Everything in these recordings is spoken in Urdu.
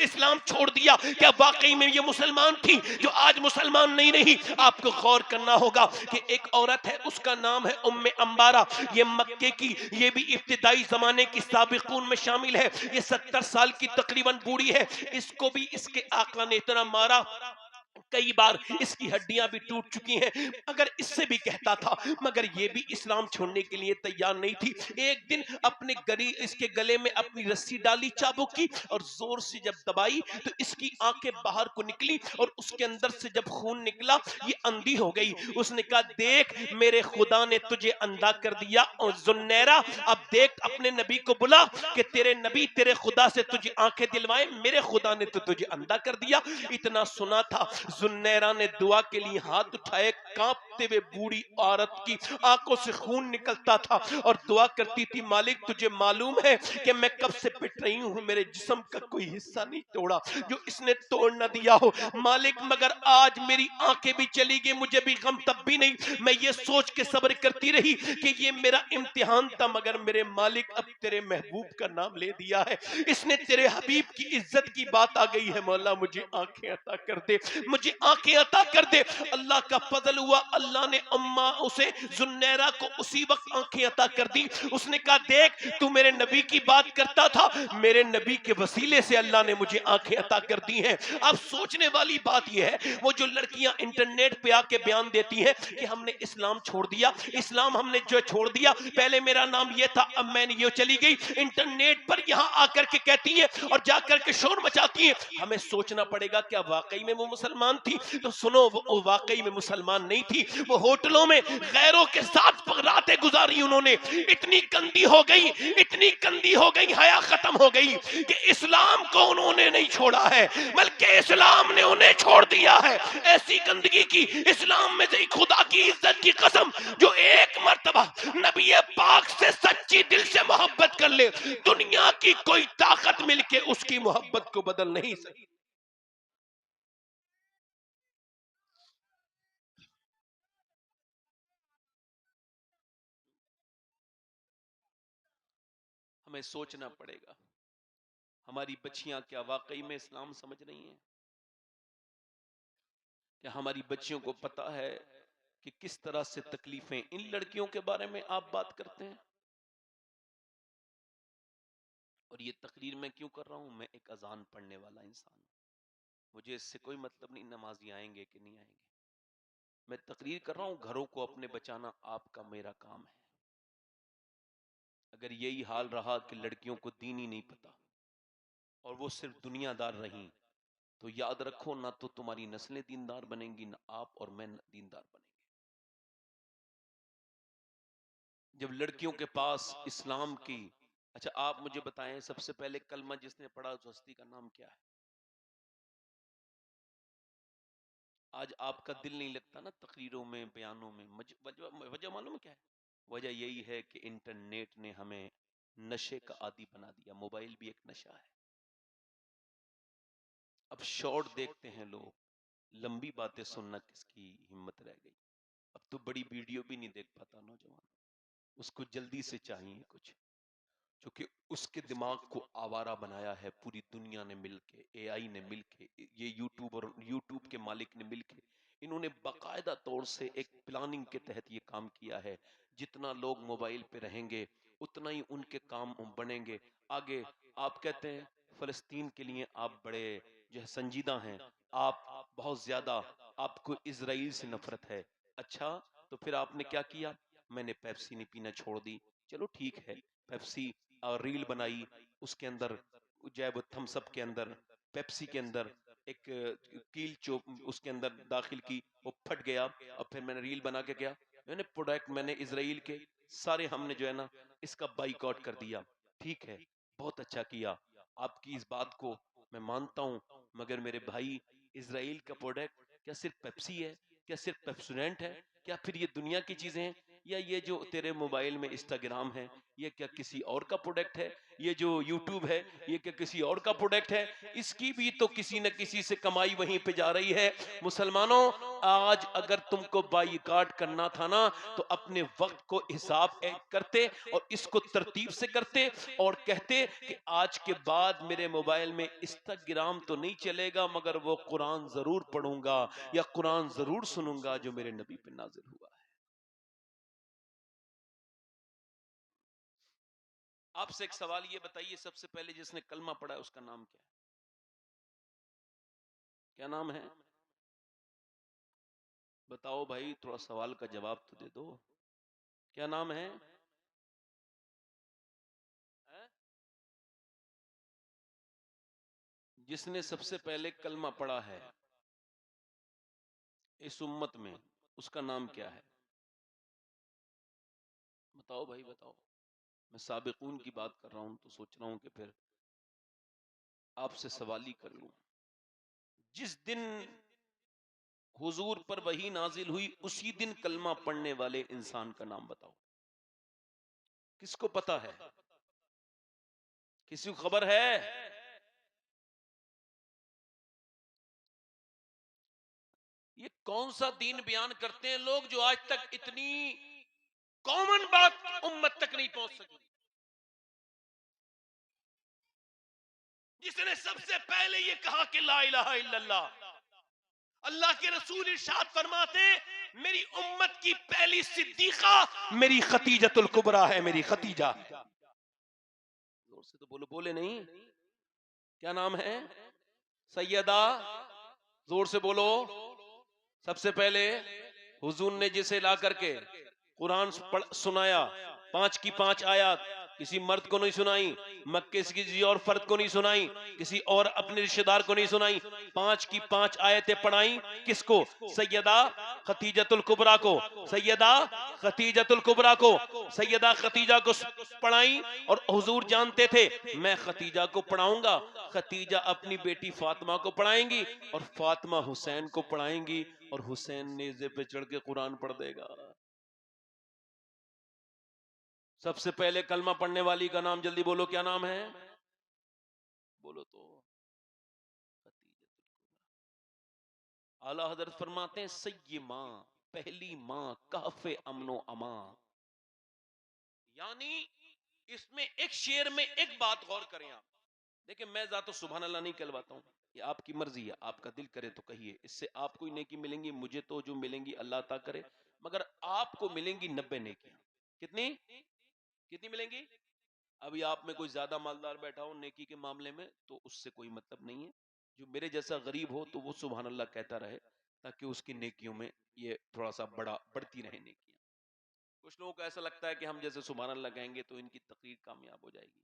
اسلام چھوڑ دیا، کیا واقعی میں یہ مسلمان تھی جو آج مسلمان نہیں رہی؟ آپ کو غور کرنا ہوگا کہ ایک عورت ہے، اس کا نام ہے ام امبارہ، یہ مکے کی، یہ بھی ابتدائی زمانے کی سابقون میں شامل ہے، یہ 70 سال کی تقریباً بوڑھی ہے، اس کو بھی اس کے آقا نے اتنا مارا، کئی بار اس کی ہڈیاں بھی ٹوٹ چکی ہیں، اگر اس سے بھی کہتا تھا، مگر یہ بھی اسلام چھوڑنے کے لیے تیار نہیں تھی۔ ایک دن اپنے اس کے گلے میں اپنی رسی ڈالی چابک کی، اور زور سے جب دبائی تو اس کی آنکھیں باہر کو نکلی، اور اس کے اندر سے جب خون نکلا یہ اندھی ہو گئی۔ اس نے کہا دیکھ میرے خدا نے تجھے اندھا کر دیا، اور زنیرہ اب دیکھ اپنے نبی کو بلا کہ تیرے نبی تیرے خدا سے تجھے آنکھیں دلوائے، میرے خدا نے تو تجھے اندھا کر دیا۔ اتنا سنا تھا، زنیرہ نے دعا کے لیے ہاتھ اٹھائے، کانپتے ہوئے بوڑھی عورت کی آنکھوں سے خون نکلتا تھا اور دعا کرتی تھی، مالک تجھے معلوم ہے کہ میں کب سے پٹ رہی ہوں، میرے جسم کا کوئی حصہ نہیں توڑا جو اس نے توڑ نہ دیا ہو مالک، مگر آج میری آنکھیں بھی چلی گئی، مجھے بھی غم تب بھی نہیں، میں یہ سوچ کے صبر کرتی رہی کہ یہ میرا امتحان تھا، مگر میرے مالک اب تیرے محبوب کا نام لے دیا ہے، اس نے تیرے حبیب کی عزت کی بات آ گئی ہے، مولا مجھے آنکھیں عطا کر دے، مجھے آنکھیں عطا کر دے۔ اللہ کا فضل ہوا، اللہ نے اسے زنیرہ کو اسی وقت آنکھیں عطا کر دی۔ اس نے کہا دیکھ تو میرے نبی کی بات کرتا تھا، میرے نبی کے وسیلے سے اللہ نے مجھے آنکھیں عطا کر دی ہیں۔ اب سوچنے والی بات یہ ہے، وہ جو لڑکیاں انٹرنیٹ پہ آ کے بیان دیتی ہیں کہ ہم نے اسلام چھوڑ دیا، اسلام ہم نے جو چھوڑ دیا، پہلے میرا نام یہ تھا اب میں نے یہ چلی گئی، انٹرنیٹ پر یہاں آ کر کے کہتی ہیں اور جا کر کے شور مچاتی ہیں، ہمیں سوچنا پڑے گا کیا واقعی میں وہ مسلمان تھی؟ تو سنو، وہ واقعی میں مسلمان نہیں تھی، وہ ہوٹلوں میں غیروں کے ساتھ راتیں گزاری، انہوں نے اتنی گندی ہو گئی، اتنی گندی ہو گئی، حیا ختم ہو گئی کہ اسلام کو انہوں نے نہیں چھوڑا ہے بلکہ اسلام نے انہیں چھوڑ دیا ہے۔ ایسی گندگی کی اسلام میں سے خدا کی عزت کی قسم، جو ایک مرتبہ نبی پاک سے سچی دل سے محبت کر لے، دنیا کی کوئی طاقت مل کے اس کی محبت کو بدل نہیں سکتی۔ ہمیں سوچنا پڑے گا، ہماری بچیاں کیا واقعی میں اسلام سمجھ رہی ہیں؟ کیا ہماری بچیوں کو پتا ہے کہ کس طرح سے تکلیفیں ان لڑکیوں کے بارے میں آپ بات کرتے ہیں؟ اور یہ تقریر میں کیوں کر رہا ہوں؟ میں ایک اذان پڑھنے والا انسان ہوں، مجھے اس سے کوئی مطلب نہیں نمازی آئیں گے کہ نہیں آئیں گے، میں تقریر کر رہا ہوں، گھروں کو اپنے بچانا آپ کا میرا کام ہے۔ اگر یہی حال رہا کہ لڑکیوں کو دین ہی نہیں پتا اور وہ صرف دنیا دار رہیں، تو یاد رکھو نہ تو تمہاری نسلیں دیندار بنیں گی، نہ آپ اور میں دیندار بنیں گے۔ جب لڑکیوں کے پاس اسلام کی، اچھا آپ مجھے بتائیں سب سے پہلے کلمہ جس نے پڑھا اس ہستی کا نام کیا ہے؟ آج آپ کا دل نہیں لگتا نا تقریروں میں، بیانوں میں، وجہ معلوم ہے کیا ہے؟ وجہ یہی ہے کہ انٹرنیٹ نے ہمیں نشے کا عادی بنا دیا، موبائل بھی ایک نشہ ہے۔ اب شارٹ دیکھتے ہیں لوگ، لمبی باتیں سننا کس کی ہمت رہ گئی؟ اب تو بڑی ویڈیو بھی نہیں دیکھ پاتا نوجوان، اس کو جلدی سے چاہیے کچھ، چونکہ اس کے دماغ کو آوارہ بنایا ہے پوری دنیا نے مل کے، اے آئی نے مل کے، یہ یوٹیوب اور یوٹیوب کے مالک نے مل کے، انہوں نے باقاعدہ طور سے ایک پلاننگ کے تحت یہ کام کیا ہے۔ جتنا لوگ موبائل پہ رہیں گے اتنا ہی ان کے کام بنیں گے آگے۔ آپ کہتے ہیں فلسطین کے لیے آپ بڑے جو ہے سنجیدہ ہیں، آپ بہت زیادہ، آپ کو اسرائیل سے نفرت ہے، اچھا تو پھر آپ نے کیا کیا؟ میں نے پیپسی نہیں پینا چھوڑ دی، چلو ٹھیک ہے، پیپسی اور ریل بنائی، اس کے اندر جب تھمس اپ کے اندر، پیپسی کے اندر ایک کیل چوپ اس کے اندر داخل کی، وہ پھٹ گیا، اور پھر میں نے ریل بنا کے کیا، میں نے پروڈکٹ، میں نے اسرائیل کے سارے ہم نے جو ہے نا اس کا بائیکاٹ کر دیا۔ ٹھیک ہے، بہت اچھا کیا، آپ کی اس بات کو میں مانتا ہوں، مگر میرے بھائی اسرائیل کا پروڈکٹ کیا صرف پیپسی ہے؟ کیا صرف پیپسوڈینٹ ہے؟ کیا پھر یہ دنیا کی چیزیں ہیں؟ یا یہ جو تیرے موبائل میں انسٹاگرام ہے یہ کیا کسی اور کا پروڈکٹ ہے؟ یہ جو یوٹیوب ہے یہ کیا کسی اور کا پروڈکٹ ہے؟ اس کی بھی تو کسی نہ کسی سے کمائی وہیں پہ جا رہی ہے۔ مسلمانوں، آج اگر تم کو بائیکاٹ کرنا تھا نا تو اپنے وقت کو حساب کرتے اور اس کو ترتیب سے کرتے اور کہتے کہ آج کے بعد میرے موبائل میں انسٹاگرام تو نہیں چلے گا مگر وہ قرآن ضرور پڑھوں گا یا قرآن ضرور سنوں گا جو میرے نبی پہ نازل ہوا ہے۔ آپ سے ایک سوال یہ بتائیے، سب سے پہلے جس نے کلمہ پڑھا ہے اس کا نام کیا ہے؟ کیا نام ہے؟ بتاؤ بھائی، تھوڑا سوال کا جواب تو دے دو، کیا نام ہے؟ جس نے سب سے پہلے کلمہ پڑھا ہے اس امت میں، اس کا نام کیا ہے؟ بتاؤ بھائی بتاؤ۔ میں سابقون کی بات کر رہا ہوں تو سوچ رہا ہوں کہ پھر آپ سے سوال ہی کر لوں۔ جس دن حضور پر وحی نازل ہوئی اسی دن کلمہ پڑھنے والے انسان کا نام بتاؤ، کس کو پتا ہے؟ کسی کو خبر ہے؟ یہ کون سا دین بیان کرتے ہیں لوگ جو آج تک اتنی کامن بات امت تک نہیں پہنچ سکی؟ جس نے سب سے پہلے یہ کہا کہ لا الہ الا اللہ، اللہ کے رسول ارشاد فرماتے میری امت کی پہلی صدیقہ میری خدیجۃ الکبریٰ ہے، میری خدیجہ۔ زور سے تو بولو، بولے نہیں؟ کیا نام ہے؟ سیدہ، زور سے بولو۔ سب سے پہلے حضور نے جسے لا کر کے قرآن سنایا، 5 کی 5 آیات کسی مرد کو نہیں سنائی، مکے سے کسی اور فرد کو نہیں سنائی، کسی اور اپنے رشتہ دار کو نہیں سنائی، 5 کی 5 آیتیں پڑھائیں۔ کس کو؟ سیدہ خدیجۃ الکبریٰ کو، سیدہ خدیجۃ الکبریٰ کو، سیدہ خدیجہ کو پڑھائیں۔ اور حضور جانتے تھے میں خدیجہ کو پڑھاؤں گا، خدیجہ اپنی بیٹی فاطمہ کو پڑھائیں گی اور فاطمہ حسین کو پڑھائیں گی اور حسین نیزے پہ چڑھ کے قرآن پڑھ دے گا۔ سب سے پہلے کلمہ پڑھنے والی کا نام جلدی بولو، کیا نام ہے؟ بولو تو۔ اعلیٰ حضرت فرماتے ہیں سیما، پہلی ماں، کہف امن و امان۔ یعنی اس میں ایک شعر میں ایک بات غور کریں آپ، دیکھیں میں ذات سبحان اللہ نہیں کہلواتا ہوں، یہ آپ کی مرضی ہے، آپ کا دل کرے تو کہیے، اس سے آپ کو ہی نیکی ملیں گی، مجھے تو جو ملیں گی اللہ عطا کرے، مگر آپ کو ملیں گی 90 نیکیاں۔ کتنی کتنی ملیں گی؟ ابھی آپ میں کوئی زیادہ مالدار بیٹھا ہو نیکی کے معاملے میں تو اس سے کوئی مطلب نہیں ہے، جو میرے جیسا غریب ہو تو وہ سبحان اللہ کہتا رہے تاکہ اس کی نیکیوں میں یہ تھوڑا سا بڑھتی رہے نیکیاں۔ کچھ لوگوں کو ایسا لگتا ہے کہ ہم جیسے سبحان اللہ کہیں گے تو ان کی تقریر کامیاب ہو جائے گی،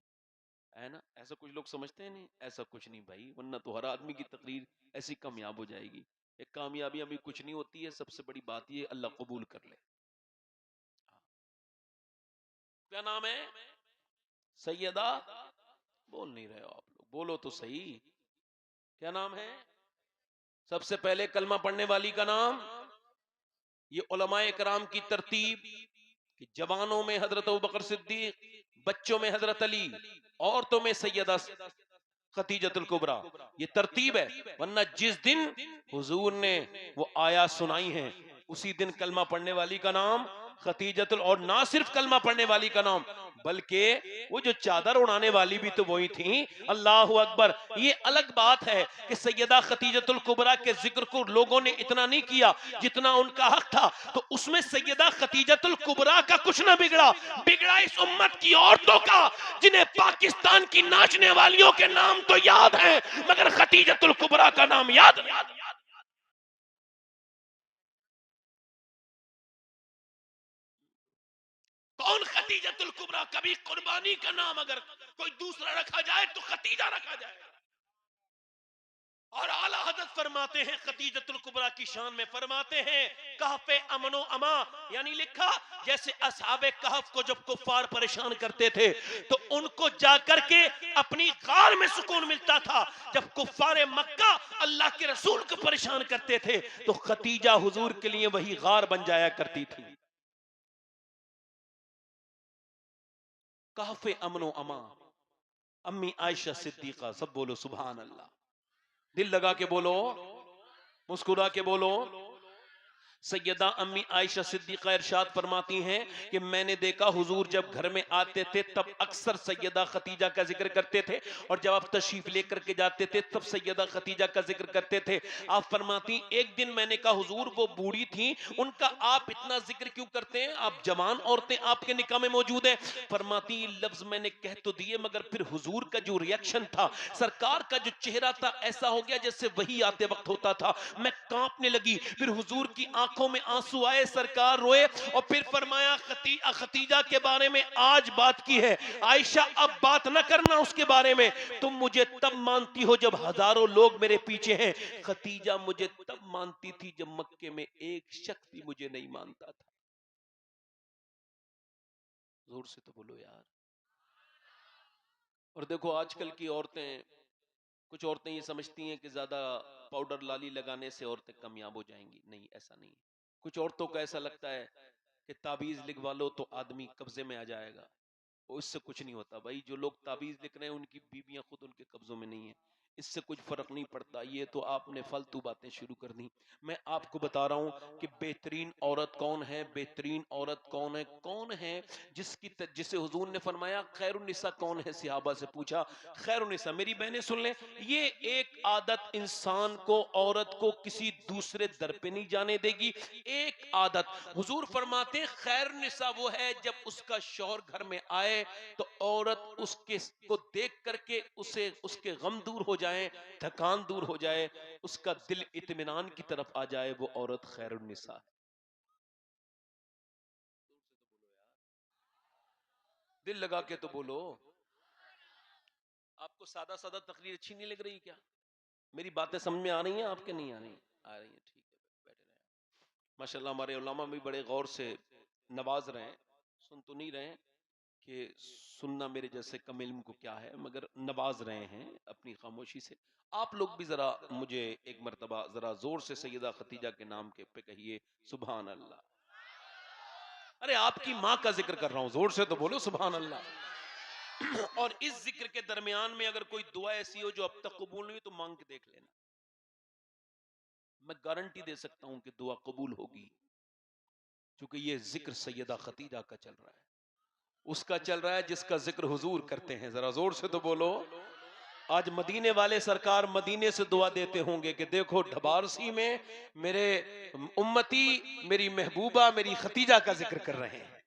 ہے نا؟ ایسا کچھ لوگ سمجھتے ہیں، نہیں ایسا کچھ نہیں بھائی، ورنہ تو ہر آدمی کی تقریر ایسی کامیاب ہو جائے گی۔ ایک کامیابی ابھی کچھ نہیں ہوتی ہے، سب سے بڑی بات یہ اللہ قبول کر لے۔ کیا نام ہے؟ سیدہ، بول نہیں رہے ہو آپ لوگ، بولو تو صحیح، کیا نام ہے؟ سب سے پہلے کلمہ پڑھنے والی کا نام، یہ علماء کرام کی ترتیب کہ جوانوں میں حضرت ابوبکر صدیق، بچوں میں حضرت علی، عورتوں میں سیدہ خدیجۃ الکبریٰ، یہ ترتیب ہے۔ ورنہ جس دن حضور نے وہ آیات سنائی ہیں اسی دن کلمہ پڑھنے والی کا نام خدیجۃ اور نہ صرف کلمہ پڑھنے والی کا نام بلکہ وہ جو چادر اڑانے والی بھی تو وہی تھیں۔ اللہ اکبر۔ یہ الگ بات ہے کہ سیدہ خدیجۃ الکبریٰ کے ذکر کو لوگوں نے اتنا نہیں کیا جتنا ان کا حق تھا، تو اس میں سیدہ خدیجۃ الکبریٰ کا کچھ نہ بگڑا، بگڑا اس امت کی عورتوں کا جنہیں پاکستان کی ناچنے والیوں کے نام تو یاد ہیں مگر خدیجۃ الکبریٰ کا نام یاد نہیں۔ کون خدیجۃ الکبریٰ؟ کبھی قربانی کا نام اگر کوئی دوسرا رکھا جائے تو خدیجہ رکھا جائے۔ اور اعلیٰ حضرت فرماتے ہیں خدیجۃ الکبریٰ کی شان میں، فرماتے ہیں کہف امن و امان، یعنی لکھا جیسے اصحاب کہف کو جب کفار پریشان کرتے تھے تو ان کو جا کر کے اپنی غار میں سکون ملتا تھا، جب کفار مکہ اللہ کے رسول کو پریشان کرتے تھے تو خدیجہ حضور کے لیے وہی غار بن جایا کرتی تھی۔ کہف امن و اما، امی عائشہ صدیقہ، سب بولو سبحان اللہ، دل لگا کے بولو، مسکرا کے بولو۔ سیدہ امی عائشہ صدیقہ ارشاد فرماتی ہیں کہ میں نے دیکھا حضور جب گھر میں آتے تھے تب اکثر سیدہ خدیجہ کا ذکر کرتے تھے، اور جب آپ تشریف لے کر کے جاتے تھے تب سیدہ خدیجہ کا ذکر کرتے تھے۔ آپ فرماتی ایک دن میں نے کہا حضور وہ بوڑھی تھیں، ان کا آپ اتنا ذکر کیوں کرتے ہیں؟ آپ جوان عورتیں آپ کے نکاح میں موجود ہیں۔ فرماتی یہ لفظ میں نے کہہ تو دیے مگر پھر حضور کا جو ریاکشن تھا، سرکار کا جو چہرہ تھا، ایسا ہو گیا جیسے وہی آتے وقت ہوتا تھا، میں کانپنے لگی۔ پھر حضور کی آنکھوں میں آنسو آئے، سرکار روئے، اور پھر فرمایا خدیجہ کے بارے میں آج بات کی ہے، عائشہ اب بات نہ کرنا اس کے بارے میں، تم مجھے تب مانتی ہو جب ہزاروں لوگ میرے پیچھے ہیں، خدیجہ مجھے تب مانتی تھی جب مکے میں ایک شخص بھی مجھے نہیں مانتا تھا۔ زور سے تو بولو یار۔ اور دیکھو آج کل کی عورتیں، کچھ عورتیں یہ سمجھتی ہیں کہ زیادہ پاؤڈر لالی لگانے سے عورتیں کامیاب ہو جائیں گی، نہیں ایسا نہیں۔ کچھ عورتوں کو ایسا لگتا ہے کہ تعبیز لکھوا لو تو آدمی قبضے میں آ جائے گا، وہ اس سے کچھ نہیں ہوتا بھائی۔ جو لوگ تعبیز لکھ رہے ہیں ان کی بیویاں خود ان کے قبضوں میں نہیں ہیں، اس سے کچھ فرق نہیں پڑتا۔ یہ تو آپ نے فالتو باتیں شروع کر دی۔ میں آپ کو بتا رہا ہوں کہ بہترین عورت کون ہے، بہترین عورت کون ہے، کون ہے جسے حضور نے فرمایا خیر النساء کون ہے؟ صحابہ سے پوچھا خیر النساء، میری بہنیں سن لیں، یہ ایک عادت انسان کو، عورت کو کسی دوسرے در پہ نہیں جانے دے گی۔ ایک عادت حضور فرماتے ہیں خیر النساء وہ ہے جب اس کا شوہر گھر میں آئے تو عورت اس کو دیکھ کر کے اس کے غم دور ہو جائیں، تھکان دور ہو جائے، اس کا دل اطمینان کی طرف آ جائے، وہ عورت خیر النساء ہے۔ دل لگا کے تو بولو۔ آپ کو سادہ سادہ تقریر اچھی نہیں لگ رہی کیا؟ میری باتیں سمجھ میں آ رہی ہیں آپ کے نہیں آ رہی؟ آ رہی ہیں، ٹھیک ہے، بیٹھے رہیں۔ ماشاءاللہ ہمارے علماء بھی بڑے غور سے نواز رہے ہیں، سن تو نہیں رہے ہیں کہ سننا میرے جیسے کم علم کو کیا ہے، مگر نواز رہے ہیں اپنی خاموشی سے۔ آپ لوگ بھی ذرا مجھے ایک مرتبہ ذرا زور سے سیدہ خدیجہ کے نام کے پہ کہیے سبحان اللہ۔ ارے آپ کی ماں کا ذکر کر رہا ہوں، زور سے تو بولو سبحان اللہ۔ اور اس ذکر کے درمیان میں اگر کوئی دعا ایسی ہو جو اب تک قبول نہیں تو مانگ کے دیکھ لینا، میں گارنٹی دے سکتا ہوں کہ دعا قبول ہوگی، کیونکہ یہ ذکر سیدہ خدیجہ کا چل رہا ہے، اس کا چل رہا ہے جس کا ذکر حضور کرتے ہیں۔ ذرا زور سے تو بولو۔ آج مدینے والے سرکار مدینے سے دعا دیتے ہوں گے کہ دیکھو ڈھبارسی میں میرے امتی، میری محبوبہ، میری خدیجہ کا ذکر کر رہے ہیں۔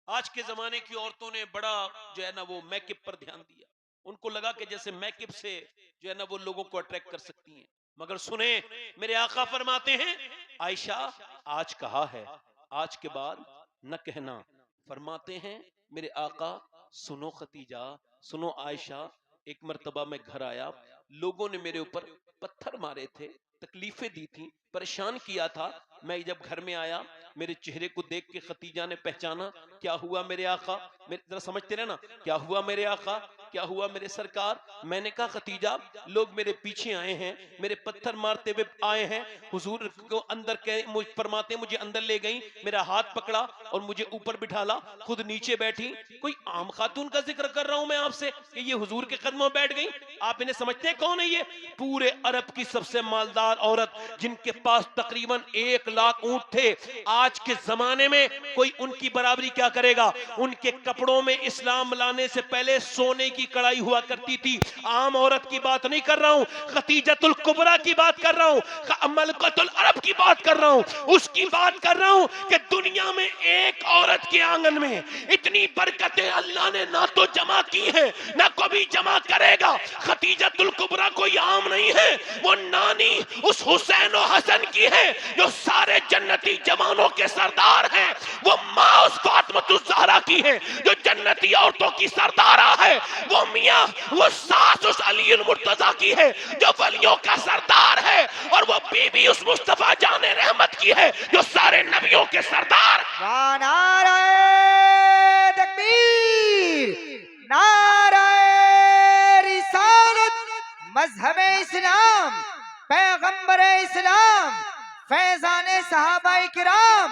آج کے زمانے کی عورتوں نے بڑا جو ہے نا وہ میک اپ پر دھیان دیا، ان کو لگا کہ جیسے میک اپ سے جو ہے نا وہ لوگوں کو اٹریکٹ کر سکتی ہیں، مگر سنیں میرے آقا فرماتے ہیں عائشہ آج کہا ہے، آج کے بعد نہ کہنا۔ فرماتے ہیں میرے آقا سنو خدیجہ، سنو عائشہ، ایک مرتبہ میں گھر آیا، لوگوں نے میرے اوپر پتھر مارے تھے، تکلیفیں دی تھی، پریشان کیا تھا، میں جب گھر میں آیا میرے چہرے کو دیکھ کے خدیجہ نے پہچانا، کیا ہوا میرے آقا، ذرا سمجھتے رہے نا، کیا ہوا میرے آقا، کیا ہوا میرے سرکار؟ میں نے کہا خدیجہ لوگ میرے پیچھے آئے ہیں، میرے پتھر مارتے ہوئے آئے ہیں، حضور کو اندر فرماتے ہیں مجھے اندر لے گئیں، میرا ہاتھ پکڑا اور مجھے اوپر بٹھالا، خود نیچے بیٹھی۔ کوئی عام خاتون کا ذکر کر رہا ہوں میں آپ سے کہ یہ حضور کے قدموں بیٹھ گئیں؟ آپ انہیں سمجھتے ہیں کون ہے یہ؟ پورے عرب کی سب سے مالدار عورت، جن کے پاس تقریباً 1,00,000 اونٹ تھے۔ آج کے زمانے میں کوئی ان کی برابری کیا کرے گا؟ ان کے کپڑوں میں اسلام لانے سے پہلے سونے کی کڑائی ہوا کرتی تھی۔ عام عورت کی بات نہیں کر رہا ہوں، خدیجۃ الکبریٰ کی بات کر رہا ہوں، ملکۃ العرب کی بات کر رہا ہوں، اس کی بات کر رہا ہوں کہ دنیا میں ایک عورت کے آنگن میں اتنی برکتیں اللہ نے نہ تو جمع کی ہیں نہ کبھی جمع کرے گا۔ خدیجۃ الکبریٰ کوئی عام نہیں ہے، وہ نانی اس حسین و حسن کی ہے جو سارے جنتی جوانوں کے سردار ہیں، وہ ماں اس فاطمۃ الزہرا کی ہے جو جنتی عورتوں کی سردارہ ہے، وہ میاں وہ ساس اس علی المرتضیٰ کی ہے جو ولیوں کا سردار ہے، اور وہ بی بی اس مصطفیٰ جان رحمت کی ہے جو سارے نبیوں کے سردار ہے۔ نعرہ تکبیر، نعرہ رسالت، مذہب اسلام، پیغمبر اسلام، فیضان صحابہ کرام،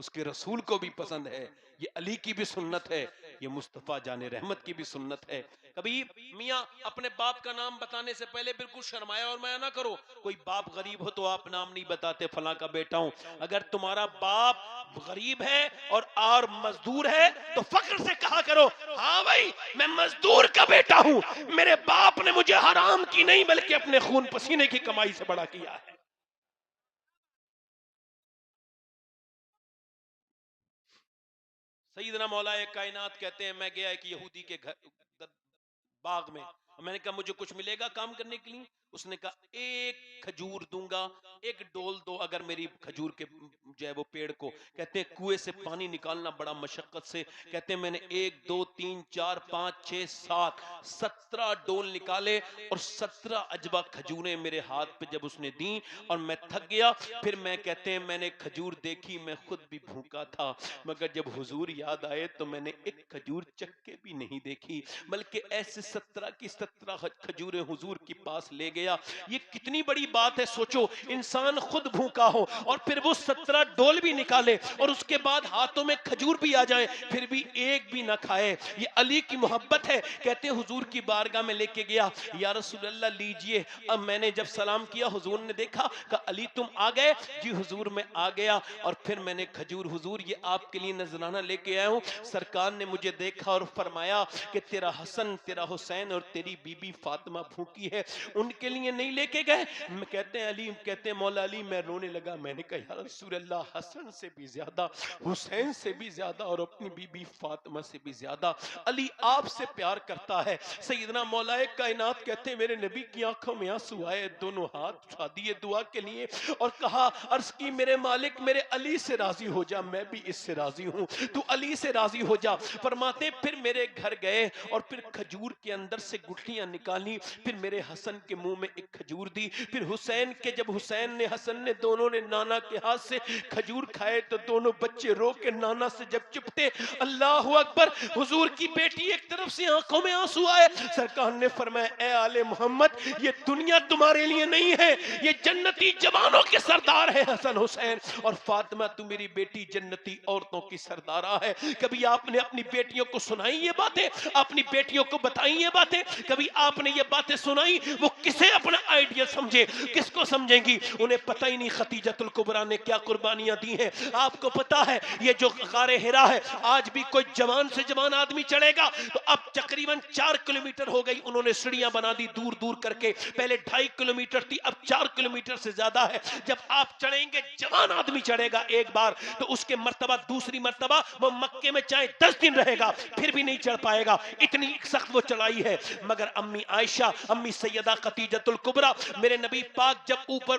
اس کے رسول کو بھی پسند ہے، یہ علی کی بھی سنت ہے، یہ مصطفیٰ جان رحمت کی بھی سنت ہے۔ کبھی میاں اپنے باپ کا نام بتانے سے پہلے بالکل شرمایا اور میں نہ کرو، کوئی باپ غریب ہو تو آپ نام نہیں بتاتے فلاں کا بیٹا ہوں۔ اگر تمہارا باپ غریب ہے اور مزدور ہے تو فخر سے کہا کرو ہاں بھائی میں مزدور کا بیٹا ہوں، میرے باپ نے مجھے حرام کی نہیں بلکہ اپنے خون پسینے کی کمائی سے بڑا کیا ہے۔ سیدنا مولا کائنات کہتے ہیں میں گیا ایک یہودی کے گھر باغ میں، میں نے کہا مجھے کچھ ملے گا کام کرنے کے لیے؟ اس نے کہا ایک کھجور دوں گا، ایک ڈول دو اگر میری کھجور کے جو ہے وہ پیڑ کو، کہتے ہیں کنویں سے پانی نکالنا بڑا مشقت سے، کہتے ہیں میں نے 1 2 3 4 5 6 7 17 ڈول نکالے اور 17 عجبہ کھجوریں میرے ہاتھ پہ جب اس نے دیں اور میں تھک گیا، پھر میں کہتے ہیں میں نے کھجور دیکھی، میں خود بھی بھوکا تھا مگر جب حضور یاد آئے تو میں نے ایک کھجور چکھ کے بھی نہیں دیکھی، بلکہ ایسے 17 کی 17 کھجوریں حضور کے پاس لے گیا۔ یہ کتنی بڑی بات ہے، سوچو انسان خود بھوکا ہو اور پھر وہ 17 ڈول بھی نکالے اور اس کے بعد ہاتھوں میں کھجور بھی آ جائے پھر بھی ایک بھی نہ کھائے۔ یہ علی کی محبت ہے۔ کہتے ہیں حضور کی بارگاہ میں لے کے گیا، یا رسول اللہ لیجئے۔ اب میں نے جب سلام کیا حضور نے دیکھا، کہا علی تم آ گئے؟ جی حضور میں آ گیا، اور پھر میں نے کھجور حضور یہ آپ کے لیے نذرانہ لے کے آیا ہوں۔ سرکار نے مجھے دیکھا اور فرمایا کہ تیرا حسن تیرا حسین اور تیری بی بی فاطمہ بھوکی ہے، ان کے لیے نہیں لے کے گئے؟ کہتے ہیں علی، کہتے ہیں مولا علی میں رونے لگا، میں نے کہا یا رسول اللہ حسن سے بھی زیادہ، حسین سے بھی زیادہ اور اپنی بی بی فاطمہ سے بھی زیادہ علی آپ سے پیار کرتا ہے۔ سیدنا مولا کائنات کہتے ہیں میرے نبی کی آنکھوں میں آنسو آئے، دونوں ہاتھ اٹھا دیے دعا کے لیے اور کہا عرض کی میرے مالک میرے علی سے راضی ہو جا، میں بھی اس سے راضی ہوں، تو علی سے راضی ہو جا۔ فرماتے پھر میرے گھر گئے اور پھر کھجور کے اندر سے گٹھلیاں نکالی، پھر میرے حسن کے منہ میں ایک کھجور دی، پھر حسین کے جب حسین نے حسن نے دونوں نے نانا کے ہاتھ سے کھجور کھائے تو دونوں بچے رو کے نانا سے جب چپٹے، اللہ اکبر، حضور کی بیٹی ایک طرف سے آنکھوں میں آنسو آئے۔ سرکار نے فرمایا اے آل محمد یہ دنیا تمہارے لیے نہیں ہے، یہ جنتی جوانوں کے سردار ہیں حسن حسین، اور فاطمہ تو میری بیٹی جنتی عورتوں کی سردارہ ہے۔ کبھی آپ نے اپنی بیٹیوں کو سنائی یہ باتیں، اپنی بیٹیوں کو بتائی یہ باتیں؟ کبھی آپ نے یہ باتیں سنائی؟ وہ کسے اپنا آئیڈیا سمجھے، کس کو سمجھیں گی؟ انہیں پتہ ہی نہیں خدیجۃ الکبریٰ نے کیا قربانیاں دی ہیں۔ آپ کو پتا ہے یہ جو غار حرا ہے، آج بھی کوئی جوان سے جوان آدمی چڑھے گا تو اب تقریباً 4 کلومیٹر ہو گئی، انہوں نے سڑیاں بنا دی دور دور کر کے، پہلے 2.5 کلومیٹر تھی اب 4 کلومیٹر سے زیادہ ہے۔ جب آپ چڑھیں گے، جوان آدمی چڑھے گا ایک بار تو اس کے مرتبہ دوسری مرتبہ وہ مکے میں چاہے 10 دن رہے گا پھر بھی نہیں چڑھ پائے گا، اتنی سخت وہ چڑھائی ہے۔ مگر امی عائشہ، امی سیدہ خدیجۃ الکبریٰ، میرے نبی پاک جب اوپر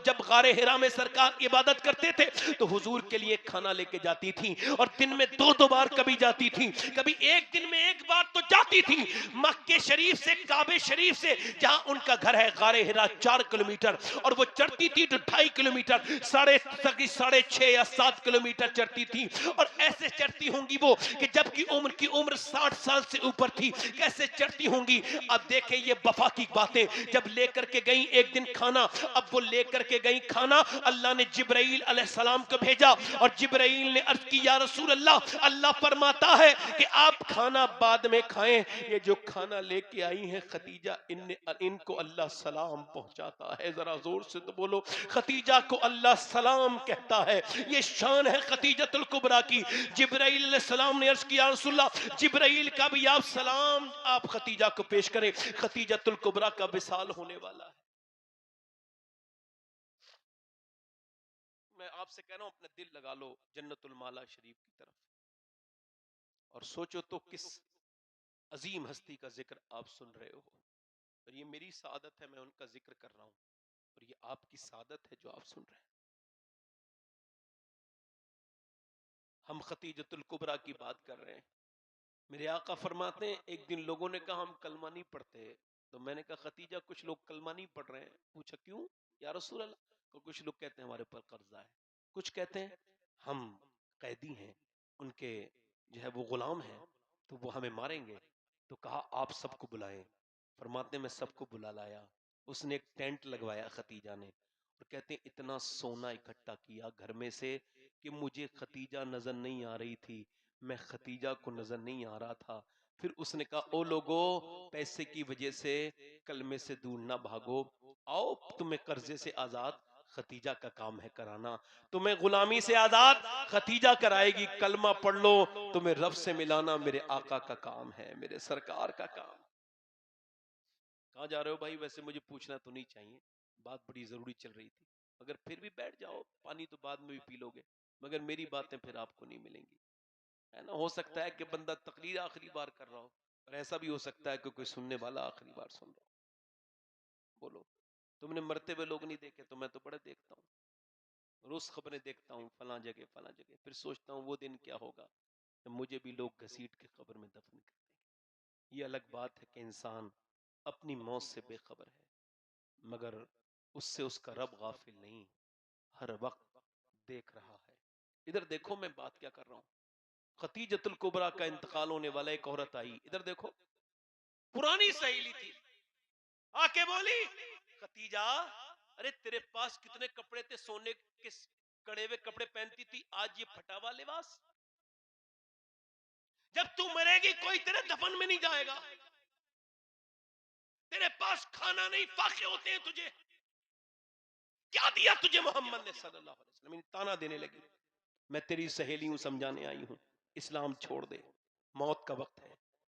جب غار حرا میں سرکار عبادت کرتے تھے تو حضور کے لیے کھانا لے کے جاتی تھی، اور دن میں 2 بار کبھی جاتی تھی، کبھی ایک دن میں 1 بار تو جاتی تھی۔ مکے شریف سے کعبے شریف سے جہاں ان کا گھر ہے غار حرا 4 کلومیٹر، اور وہ چڑھتی تھی تو 2.5 کلومیٹر، 6.5 یا 7 کلومیٹر چڑھتی تھی، اور ایسے چڑھتی ہوں گی وہ کہ جب کی عمر 60 سال سے اوپر تھی، کیسے چڑھتی ہوں گی۔ اب دیکھیں یہ وفا کی باتیں، جب لے کر کے گئیں ایک دن کھانا، اب وہ لے کر کے گئیں کھانا، اللہ نے جبرائیل علیہ السلام کو بھیجا اور جبرائیل نے عرض کی یا رسول اللہ، اللہ فرماتا ہے کہ آپ کھانا بعد میں کھائیں، یہ جو کھانا لے کے آئی ہیں خدیجہ ان کو اللہ سلام پہنچاتا ہے۔ ذرا زور سے تو بولو، خدیجہ کو اللہ سلام کہتا ہے، یہ شان ہے خدیجۃ الکبریٰ کی۔ جبرائیل علیہ السلام نے عرض کیا رسول اللہ جبرائیل کا بھی آپ سلام آپ خدیجہ کو پیش کریں، خدیجۃ الکبریٰ کا وصال ہونے والا ہے۔ میں آپ سے کہہ رہا ہوں اپنا دل لگا لو جنت المالا شریف کی طرف اور سوچو تو کس عظیم ہستی کا ذکر آپ سن رہے ہو، اور یہ میری سعادت ہے میں ان کا ذکر کر رہا ہوں، اور یہ آپ کی سعادت ہے جو آپ سن رہے ہیں۔ ہم خدیجۃ الکبریٰ کی بات کر رہے ہیں، میرے آقا فرماتے ہیں ایک دن لوگوں نے کہا ہم کلمہ نہیں پڑھتے، تو میں نے کہا خدیجہ کچھ لوگ کلمہ نہیں پڑھ رہے ہیں، پوچھا کیوں یا رسول اللہ؟ کچھ لوگ کہتے ہیں ہمارے پر قرضہ ہے، کچھ کہتے ہیں ہم قیدی ہیں، ان کے جو ہے وہ غلام ہیں تو وہ ہمیں ماریں گے، تو کہا آپ سب کو بلائیں۔ فرماتے میں سب کو بلا لایا، اس نے ایک ٹینٹ لگوایا خدیجہ نے، اور کہتے ہیں اتنا سونا اکٹھا کیا گھر میں سے کہ مجھے ختیجہ نظر نہیں آ رہی تھی، میں ختیجہ کو نظر نہیں آ رہا تھا. پھر اس نے کہا او لوگو، پیسے کی وجہ سے کلمے سے دور نہ بھاگو، آؤ تمہیں قرضے سے آزاد ختیجہ کا کام ہے کرانا، تمہیں غلامی سے آزاد ختیجہ کرائے گی، کلمہ پڑھ لو، تمہیں رب سے ملانا میرے آقا کا کام ہے، میرے سرکار کا کام. کہاں جا رہے ہو بھائی؟ ویسے مجھے پوچھنا تو نہیں چاہیے، بات بڑی ضروری چل رہی تھی، اگر پھر بھی بیٹھ جاؤ، پانی تو بعد میں بھی پی لو گے، مگر میری باتیں پھر آپ کو نہیں ملیں گی، ہے نا. ہو سکتا ہے کہ بندہ تقریر آخری بار کر رہا ہو، اور ایسا بھی ہو سکتا ہے کہ کوئی سننے والا آخری بار سن رہا ہو. بولو، تم نے مرتے ہوئے لوگ نہیں دیکھے تو میں تو بڑے دیکھتا ہوں، روز خبریں دیکھتا ہوں، فلاں جگہ فلاں جگہ، پھر سوچتا ہوں وہ دن کیا ہوگا جب مجھے بھی لوگ گھسیٹ کے قبر میں دفن کر دیں گے. یہ الگ بات ہے کہ انسان اپنی موت سے بے خبر ہے، مگر اس سے اس کا رب غافل نہیں، ہر وقت دیکھ رہا ہے. ادھر دیکھو میں بات کیا کر رہا ہوں. خدیجۃ الکبریٰ کا انتقال ہونے والا، ایک عورت آئی، ادھر دیکھو، پرانی سہیلی تھی، آ کے بولی خدیجہ ارے تیرے پاس کتنے کپڑے تھے، سونے کے کڑے ہوئے کپڑے پہنتی تھی، آج یہ پھٹا ہوا لباس. جب تو مرے گی کوئی تیرے دفن میں نہیں جائے گا، تیرے پاس کھانا نہیں، فاقے ہوتے ہیں تجھے، کیا دیا تجھے محمد نے صلی اللہ علیہ وسلم. تانا دینے لگی، میں تیری سہیلی ہوں، سمجھانے آئی ہوں، اسلام چھوڑ دے، موت کا وقت ہے.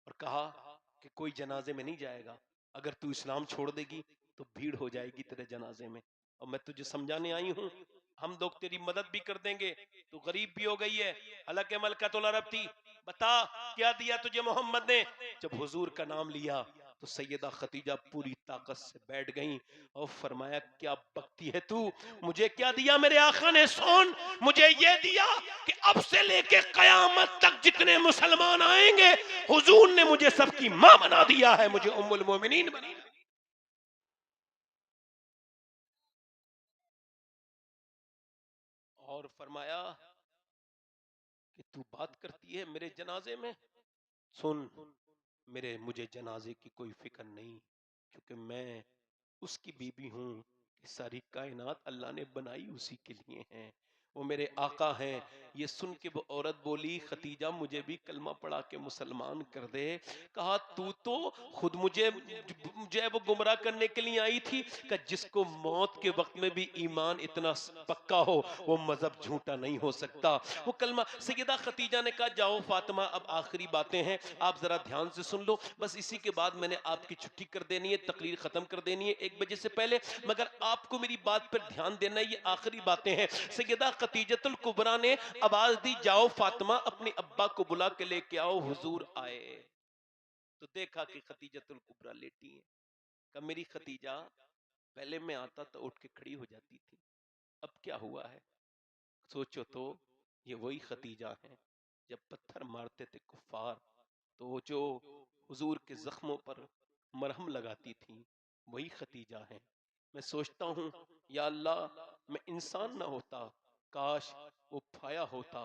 اور کہا کہ کوئی جنازے میں نہیں جائے گا، اگر تو اسلام چھوڑ دے گی تو بھیڑ ہو جائے گی تیرے جنازے میں، اور میں تجھے سمجھانے آئی ہوں، ہم لوگ تیری مدد بھی کر دیں گے، تو غریب بھی ہو گئی ہے، حالانکہ ملکۃ العرب تھی. بتا کیا دیا تجھے محمد نے؟ جب حضور کا نام لیا تو سیدہ خدیجہ پوری طاقت سے بیٹھ گئیں اور فرمایا کیا بکتی ہے تو، مجھے کیا دیا میرے آقا نے؟ سون، مجھے یہ دیا کہ اب سے لے کے قیامت تک جتنے مسلمان آئیں گے حضور نے مجھے سب کی ماں بنا دیا ہے، مجھے ام المومنین بنا دیا. اور فرمایا کہ تو بات کرتی ہے میرے جنازے میں، سن مجھے جنازے کی کوئی فکر نہیں، کیونکہ میں اس کی بیوی ہوں کہ ساری کائنات اللہ نے بنائی اسی کے لیے ہیں، وہ میرے آقا ہیں. یہ سن کے وہ عورت بولی خدیجہ مجھے بھی کلمہ پڑھا کے مسلمان کر دے. کہا تو خود مجھے وہ گمراہ کرنے کے لیے آئی تھی، کہ جس کو موت کے وقت میں بھی ایمان اتنا پکا ہو وہ مذہب جھوٹا نہیں ہو سکتا. وہ کلمہ سیدہ خدیجہ نے کہا جاؤ فاطمہ اب آخری باتیں ہیں، آپ ذرا دھیان سے سن لو، بس اسی کے بعد میں نے آپ کی چھٹی کر دینی ہے، تقریر ختم کر دینی ہے 1 بجے سے پہلے، مگر آپ کو میری بات پر دھیان دینا ہے، یہ آخری باتیں ہیں. سیدہ خدیجۃ الکبریٰ نے آواز دی جاؤ فاطمہ اپنے ابا کو بلا کے لے کے آؤ. حضور آئے تو دیکھا کہ خدیجۃ الکبریٰ لیٹی ہیں. کہ میری خدیجہ، پہلے میں آتا تو اٹھ کے کھڑی ہو جاتی تھی، اب کیا ہوا ہے؟ سوچو تو، یہ وہی خدیجہ ہیں جب پتھر مارتے تھے کفار تو وہ جو حضور کے زخموں پر مرہم لگاتی تھی، وہی خدیجہ ہیں. میں سوچتا ہوں یا اللہ میں انسان نہ ہوتا، کاش وہ پھایا ہوتا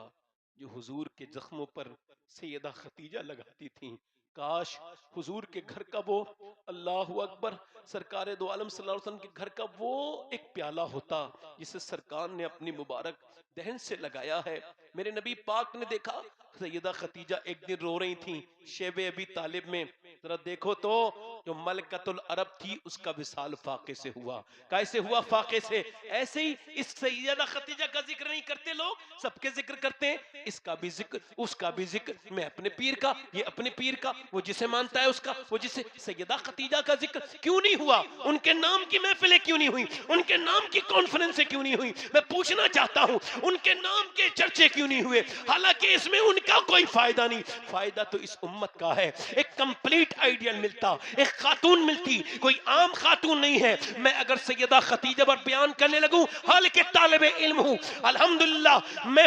جو حضور کے زخموں پر سیدہ خدیجہ لگاتی تھیں. کاش حضور کے گھر کا وہ، اللہ اکبر، سرکار دو عالم صلی اللہ علیہ وسلم کے گھر کا وہ ایک پیالہ ہوتا جسے سرکار نے اپنی مبارک دہن سے لگایا ہے. میرے نبی پاک نے دیکھا سیدہ خدیجہ ایک دن رو رہی تھیں شیب ابی طالب میں، ذرا دیکھو تو جو ملکۃ العرب تھی اس کا وصال فاقے سے ہوا. کیسے ہوا فاقے سے؟ ایسے ہی اس سیدہ خدیجہ کا ذکر نہیں کرتے لوگ، سب کے ذکر کرتے ہیں، اس کا بھی ذکر، اس کا بھی ذکر، میں اپنے پیر کا، یہ اپنے پیر کا، وہ جسے مانتا ہے اس کا، وہ جسے. سیدہ خدیجہ کا ذکر کیوں نہیں ہوا؟ ان کے نام کی محفلیں کیوں نہیں ہوئی؟ ان کے نام کی کانفرنسیں کیوں نہیں ہوئی؟ میں پوچھنا چاہتا ہوں ان کے نام کے چرچے کیوں نہیں ہوئے؟ حالانکہ اس میں ان کا کوئی فائدہ نہیں، فائدہ تو اس امت کا ہے. ایک کمپلیٹ آئیڈیل ملتا، ایک خاتون ملتی، کوئی عام خاتون نہیں ہے. میں اگر سیدہ خدیجہ پر بیان کرنے لگوں، حالانکہ طالب علم ہوں، الحمدللہ میں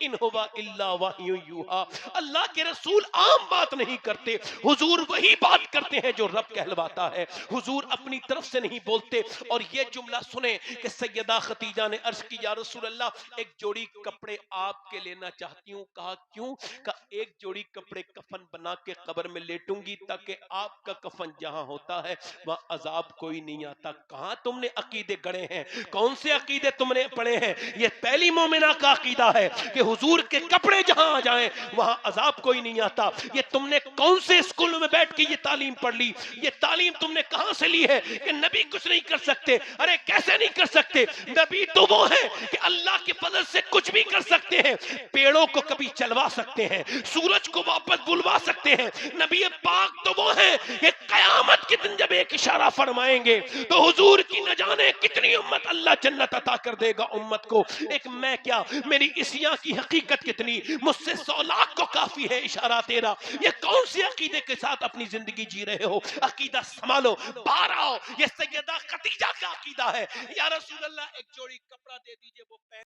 ان ہوا الا وحی یوحا، اللہ کے رسول عام بات نہیں کرتے، حضور وہی بات کرتے ہیں جو رب کہلواتا ہے، حضور اپنی طرف سے نہیں بولتے۔ اور یہ جملہ سنیں کہ سیدہ خدیجہ نے عرض کی یا رسول اللہ ایک جوڑی کپڑے آپ کے لینا چاہتی ہوں۔ کہا کیوں؟ کہا ایک جوڑی کپڑے کفن بنا کے قبر میں لیٹوں گی تاکہ آپ کا کفن جہاں ہوتا ہے وہاں عذاب کوئی نہیں آتا۔ کہاں تم نے عقیدے گڑے ہیں؟ کون سے عقیدے تم نے پڑھے ہیں؟ یہ پہلی مومنہ کا عقیدہ ہے کہ حضور کے کپڑے جہاں آ جائیں وہاں عذاب کوئی نہیں آتا۔ یہ تم نے کون سے اسکول میں بیٹھ کے یہ تعلیم پڑھ لی؟ یہ تعلیم تم نے کہاں سے لی ہے کہ نبی کچھ نہیں کر سکتے؟ ارے کیسے نہیں کر سکتے؟ نبی تو وہ ہے کہ اللہ کے فضل سے کچھ بھی کر سکتے ہیں، پیڑوں کو کبھی چلوا سکتے ہیں، سورج کو واپس بلوا سکتے ہیں۔ نبی پاک تو وہ ہیں کہ قیامت کے دن جب ایک اشارہ فرمائیں گے تو حضور کی نہ جانے کتنی امت اللہ جنت عطا کر دے گا امت کو۔ ایک میں کیا، میری اسیاں کی حقیقت کتنی، مجھ سے 100 لاکھ کو کافی ہے اشارہ تیرا۔ یہ کون سی عقیدے کے ساتھ اپنی زندگی جی رہے ہو؟ عقیدہ سنبھالو، باہر آؤ۔ یہ سیدہ خدیجہ کا عقیدہ ہے، یا رسول اللہ ایک جوڑی کپڑا دے دیجئے وہ پہن